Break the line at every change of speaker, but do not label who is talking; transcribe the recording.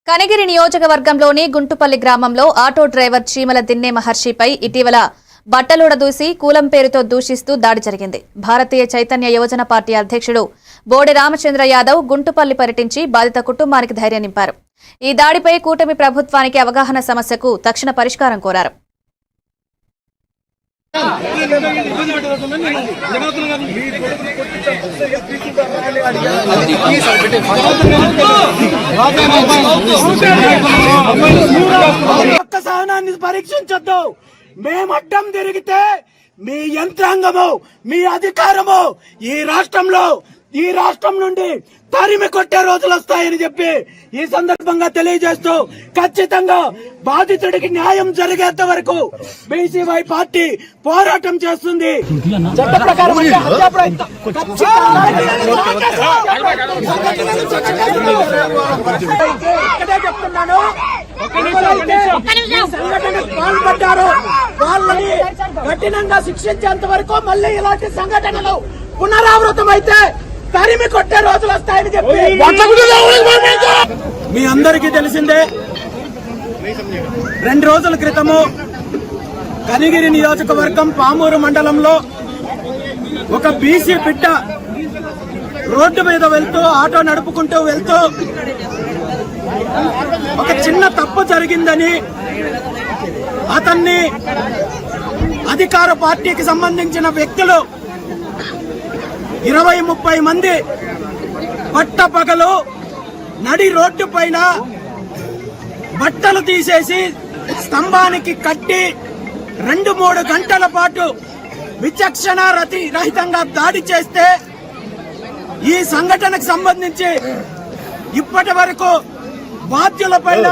కనిగిరి నియోజకవర్గంలోని గుంటుపల్లి గ్రామంలో auto driver చీమల దిన్నే మహర్షిపై ఇటీవల బట్టలుడదూసి కూలం పేరుతో దూషిస్తూ దాడి జరిగింది. భారతీయ చైతన్య యువజన పార్టీ అధ్యక్షుడు బోడె రామచంద్ర యాదవ్ గుంటుపల్లి పర్యటించి బాధిత కుటుంబానికి ధైర్యం నింపారు. ఈ దాడిపై కూటమి ప్రభుత్వానికి అవగాహన సమస్యకు తక్షణ పరిష్కారం కోరారు.
సహనాన్ని పరీక్షించొద్దు. మేము అడ్డం తిరిగితే మీ యంత్రాంగము, మీ అధికారము ఈ రాష్ట్రం నుండి తరిమి కొట్టే రోజులు వస్తాయని చెప్పి ఈ సందర్భంగా తెలియజేస్తూ ఖచ్చితంగా బాధితుడికి న్యాయం జరిగేంత వరకు బీసీవై పార్టీ పోరాటం చేస్తుంది. చట్ట ప్రకారం చెప్తున్నాను, సంఘటనకు పాల్పడ్డారు వాళ్ళని కఠినంగా శిక్షించేంత వరకు మళ్ళీ ఇలాంటి సంఘటనలు పునరావృతం అయితే తరిమి కొట్టే రోజులు వస్తాయని చెప్పి మీ అందరికీ తెలిసిందే. 2 రోజుల క్రితము కనిగిరి నియోజకవర్గం పామూరు మండలంలో ఒక బీసీ బిడ్డ రోడ్డు మీద వెళ్తూ ఆటో నడుపుకుంటూ వెళ్తూ ఒక చిన్న తప్పు జరిగిందని అతన్ని అధికార పార్టీకి సంబంధించిన వ్యక్తులు 20-30 మంది పట్టపగలు నడి రోడ్డు పైన బట్టలు తీసేసి స్తంభానికి కట్టి 2-3 గంటల పాటు విచక్షణ రహితంగా దాడి చేస్తే ఈ సంఘటనకు సంబంధించి ఇప్పటి వరకు బాధ్యులపైన